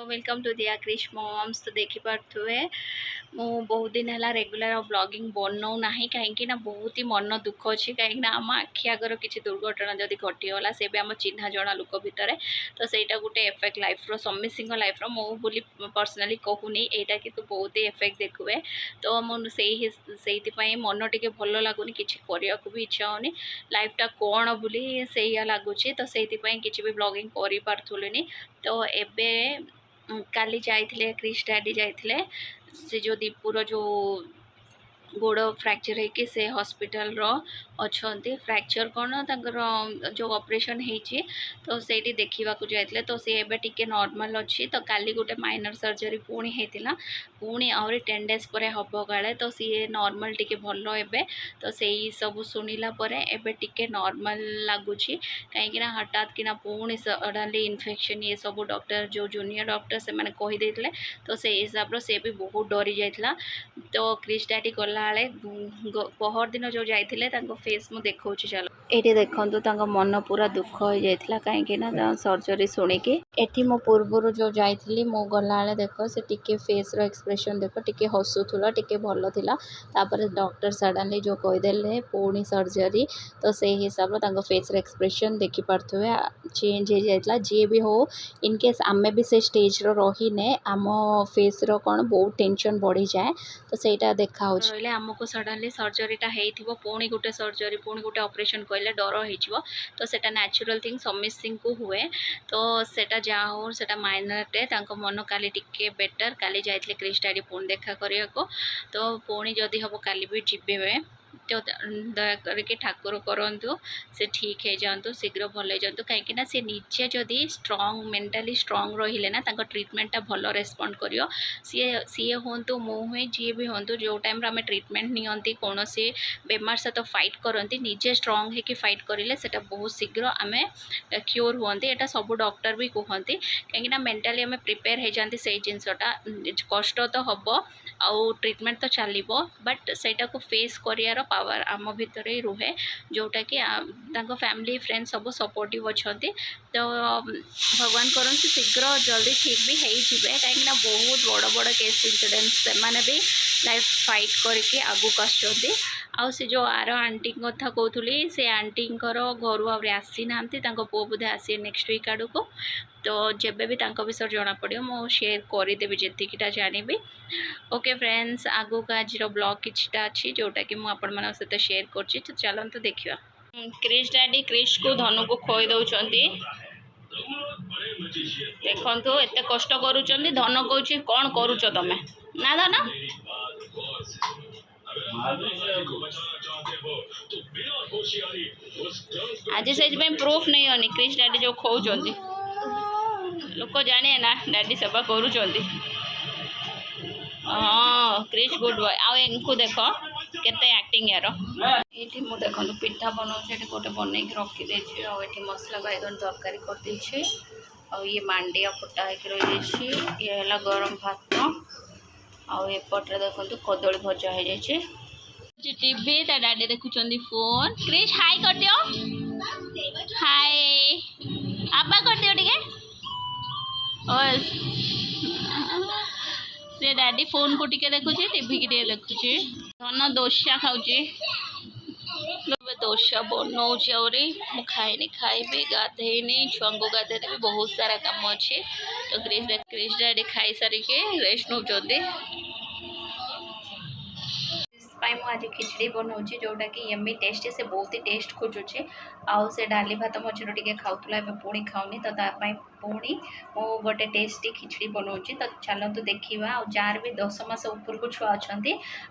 तो welcome to दिया Krrish moms. तो देखी पारे मु बहुत दिन है रेगुलर ब्लॉगिंग बनाऊ ना कहीं बहुत ही मन दुख अच्छी कहीं आम आखि आगर किसी दुर्घटना जदि घटीगला से भी आम चिन्ह जना लोक भितर तो सहीटा गोटे एफेक्ट लाइफ समस्त लाइफ मो बोली पर्सनाली कहूनी यहाँ कि बहुत ही एफेक्ट देखुए। तो मुझे मन टे भल लगुनि कि भी इच्छा होनी लाइफटा कौन बोली से लगुच तो से किसी भी ब्लॉगिंग कर पार्थुनि। तो एबे काली जाइए क्रिश डैडी जाइए से जो दीपुर जो गोड़ फ्रैक्चर है से हॉस्पिटल रो अच्छे फ्रैक्चर कौन तर जो ऑपरेशन होती तो से देखा जाते तो सी एबे टिके नॉर्मल अच्छी। तो काली गोटे माइनर सर्जरी पुणी होता पुणी आहरी 10 डेज पर हम काले तो सी नॉर्मल टिके भल एबे। तो से सब शुणिला एबे टिके नॉर्मल लगुच कहीं हठात कि पुणी सडनली इन्फेक्शन ये सब डॉक्टर जो जूनियर डॉक्टर से मैंने कहीदे तो से हिसाब से भी बहुत डरी जाता। तो क्रिश डैडी गला पहर दिन जो जाइए फेस मु देखा चलो ये देखु मन पूरा दुख हो जाता कहीं सर्जरी शुणिकी एटी मो पूर्वर जो जाइली मो गला देख से टिके फेस रो एक्सप्रेशन देख टिके हसुला टिके भल थिला तापर डॉक्टर सडनली जो कहीदे पुणी सर्जरी तो से हिसाब से फेस रो एक्सप्रेशन देखी पारे चेंज हो जाता जी भी हो इनकेस आमे भी से स्टेज रही ने आम फेस रो कौन बहुत टेंशन बढ़ी जाए तो सहीटा देखा रही आमको सडनली सर्जरीटा हो पुणी गोटे सर्जरी पुणी गोटे ऑपरेशन कहले डर हो तो सेटा नेचुरल थिंग समस्त को हुए। तो सेटा जहाँ हो सेटा माइनरटे मन काली टिके बेटर काली जाइए क्रिश डैडी पुणी देखा करने को तो पुणी जदि हम काली भी जीवे तो दया करके ठाकुर करूँ से ठीक है जातु शीघ्र भल जातु कहीं सी निजे जदि स्ट्रंग मेंटली स्ट्रंग रहिले ना ट्रिटमेंटा भल रेस्पॉन्ड करियो सी हूँ मु हुए जी भी हूँ जो टाइम आम ट्रिटमेंट नियंती कौन सी बेमार सहित फाइट करती निजे स्ट्रंग है कि फाइट करें से बहुत शीघ्र आम क्योर हुंती यहाँ सब डॉक्टर भी कहते कहीं मेंटली आम प्रिपेयर हो जाती से जिनसटा कष्ट तो हम आउ ट्रिटमेंट तो चलो बट सेटा को फेस कर पावर आम भितर ही रुहे जोटा कि फैमिली फ्रेंड सब सपोर्टिव अच्छा। तो भगवान करन शीघ्र जल्दी ठीक भी हो कहीं बहुत बड़ बड़ केस इंसिडेंट से भी लाइफ फाइट करके आगू आसुँच। आउ से जो आर आंटी कथा कहूली से आंटी घर आसी ना पु बोधे आसी नेक्स्ट वीक आड़ को तो जब भी विषय जना पड़ो मो शेयर करदेवी जीटा जानी। ओके फ्रेंड्स आगू का आज ब्लॉग किछटा अच्छी जोटा कि मुझे मान सहित शेयर कर तो चलते देखा क्रिश डैडी क्रिश को धनु को खोई दौरान देखु एत कष्ट करुँच धन कौच कौन करुच तमें ना धन आज से प्रूफ नहीं होनी क्रिश डैडी जो खोज लोक जाने ना डैडी सेवा करुँच। हाँ क्रिश गुड बॉय आउ देख केते एक्टिंग यार ये मुझे देखो पिठा बनाऊे गोटे बन रखीदे ये मसला बैगन तरकारी कर ये मांडिया फुटा हो रही ये है गरम भात आउपटे देखो कदली भजा हो जाए टीवी ता डैडी देखुं फोन क्रिश हाई कर दियो हाय आपा कर दियो टिके से डैडी फोन को टिके देखुची टीवी की टे देखुची धन दोसा खाऊची दोसा बनाऊँच आहरी मु खाइनी खाइबी गाधेनी छुआ को गाधेदेवी बहुत सारा काम अच्छे। तो क्रिश डैडी खाई सारिके रेस्ट नौ आज खिचड़ी बनाऊँगी जोटा कि यम्मी टेस्टी से बहुत ही टेस्ट खोजुचे आउ से डाली भात मझे टे खाऊला पुणी खाऊनी तो पुणी मो गोटे टेस्टी खिचड़ी बनाऊँगी। तो चलतु देखा जार भी 10 मास ऊपर को छुआ अच्छा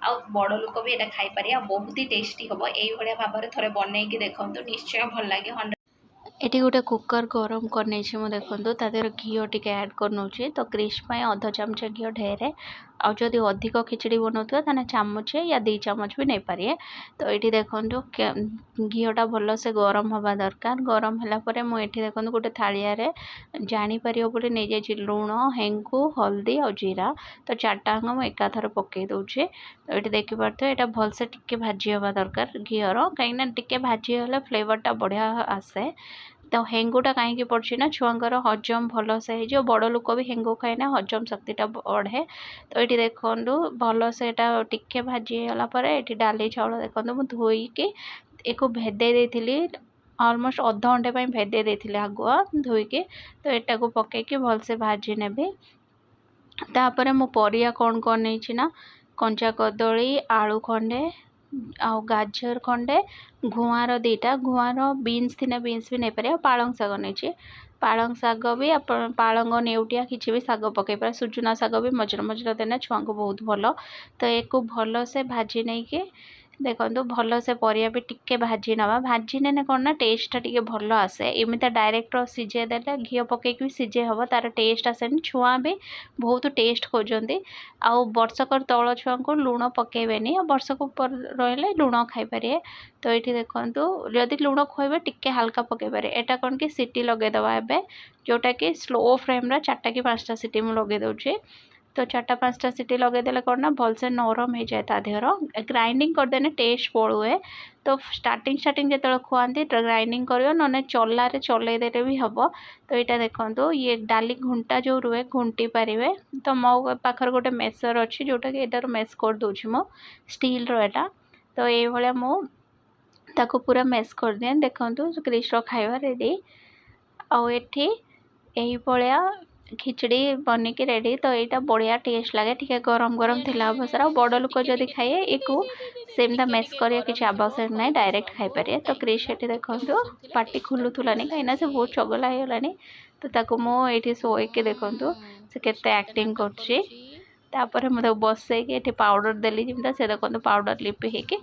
आ बड़ लोक भी यहाँ खाईपर बहुत ही टेस्टी हम ये भाव में थे बनई देखु निश्चय भल लगे। एटी गोटे कुकर गरम करने देखो तादेह घी टी ऐड कर तो क्रिश अध चामच घी ढेर आउ जदि अधिक खिचड़ी बनाऊे तो चामचे या 2 चामच भी नहीं पारे। तो ये देखो घीटा भल से गरम हवा दरकार गरम है मुझे देखो गोटे थालिया जापर बोले नहीं जाइए लुण हेंगु हल्दी और जीरा तो 4टांग मुझे एकाथर पकई दूचे। तो ये देखिपे यहाँ भल से टिके भाजी हवा दरकार घीर कहीं टिके भाजी हेल्ले फ्लेवरटा बढ़िया आसे। तो हेंगुटा कहीं पड़े ना छुआंकर हजम भल से हो बड़ लोक भी हेंगु खाए हजम शक्तिटा बढ़े। तो ये देखूँ भल से टिके भाजीगला ये डाली चाउल देखो मुझे धोईकी एक भेदे देती ऑलमोस्ट अध घंटे भेदे देती आगुआ धोईकी। तो यहाँ को पकईकी भलसे भाजी नेबी। तापर मो परिया कौन कौन नहीं ना कंचा कदली आलू खंडे आ गाजर खंडे गुआर दीटा गुआर बीन्स थी बीन्स भी नहीं पारे पालंग शाग नहीं पालंग शाग भी आप पालंग नेउटिया किसी भी शाग पकई पारे सुजुना शाग भी मझे मझे देना छुआ को बहुत भल। तो एक भल से भाजी नहीं कि देखो भल से परिया भी टिके भाजी नवा भाजी ने कौन ना टेस्टा टिके भल आसे एमती डायरेक्ट सीझे देले घी पकई भी सीझे हम तार टेस्ट आसे छुआ भी बहुत टेस्ट खोजती आउ वर्षकर तल छुआ को लुण पकेबेनी वर्षक ऊपर रही लुण खाईपारे। तो ये देखूँ जदि लुण खुएबे टिके हाल्का पकेबारे एटा कौन कि सीटी लगेदवा एबे जोटा कि स्लो फ्लेम 4टा कि 5टा सीटी मुझे लगे दूचे। तो 4टा 5टा सीटी लगेदेले कौन ना भलसे नरम हो जाए ता देहर ग्राइंडिंग करदेने टेस्ट पलुए। तो स्टार्टिंग जो खुआती ग्राइंडिंग कर ना चलारे चलईदे भी हम। तो यहाँ देखो ये डाली घुंटा जो रुए घुंटी पारे। तो मो पाखर गोटे मेसर अच्छी जोटा कि यार मेस कर दूची मो स्टील रा। तो ये मो ताको पूरा मेस कर दिए देखो क्रिश खाଇବା रेडी आठी यही भाया खिचड़ी बनिकी रेडी। तो यहाँ बढ़िया टेस्ट लगे टे गरम गरम थी अवसर बड़ लोक जदि खाए एक सेमता मेस करिया किसी आवश्यक ना डायरेक्ट खाई पारे। तो क्रिश ये देखो पार्टी खुलूलानी कहीं से बहुत चगला होगलानी। तो ताको मुझे शोक देखूँ से केते एक्टिंग कर तापर मुझे बसैकी ये पाउडर देली जमी से देखो पाउडर लिपि होगी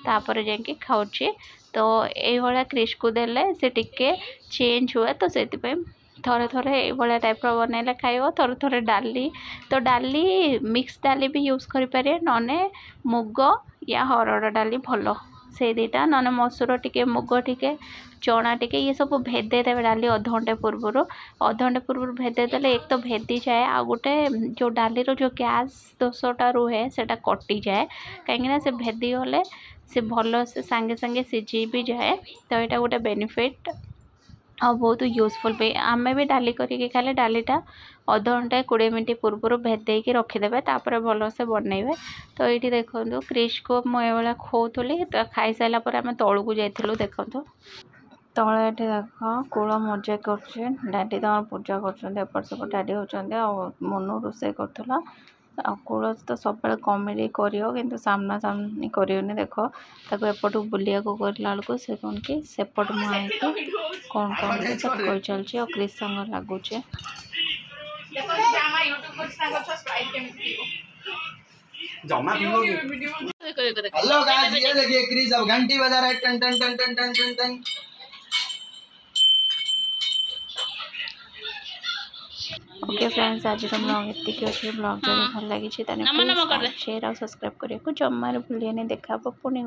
तापर जाकि खाऊे। तो ये क्रिश को देले से टिके चेंज हुए तो से थोड़े थोड़े ये टाइप बनइले खाइब थोड़े थोड़े डाली। तो डाली मिक्स डाली भी यूज करें नने मुग या हरड़ डाली भल से दीटा नने मसूर टिके मुग टिके चना टिके ये सब भेदे देवे डाली अध घंटे पूर्व भेदे देले एक तो भेदी जाए आ गोटे जो डाली जो गैस दोषटा रुहे से कटि जाए कहीं से भेदी गले से भल से सांगे सांगे सीझी भी जाए। तो यहाँ गोटे बेनिफिट आ बहुत यूजफुल भी आमे भी डाली करके खाले डालीटा अध घंटे 20 मिनट पूर्व भेदे रखीदे तापर भल से बनइबे। तो ये देखो क्रिश को मुझे खोली तो खाई सारापर आम तलू को जाइलु देखु तले ये देख कूल मजा कर डाडी तम पूजा कर सेपट डाडी होती मनु रोसे करूला कूल तो सब कमेडी कर कि सामना सामनी करनी देख ताको एपटू बुलिया को करला बेलू से कौन कि सेपट मुई कौन कौन सब कर चलती और क्रिश संग लगुचे। हेलो गाइस ये देखिए क्रिश अब घंटी बजा रहा है टन टन टन टन टन टन टन। ओके फ्रेंड्स आज तो ब्लॉग एतिक अच्छे ब्लॉग जब भल लगी शेयर और सब्सक्राइब करने को जमार भूलिए देखा पुणी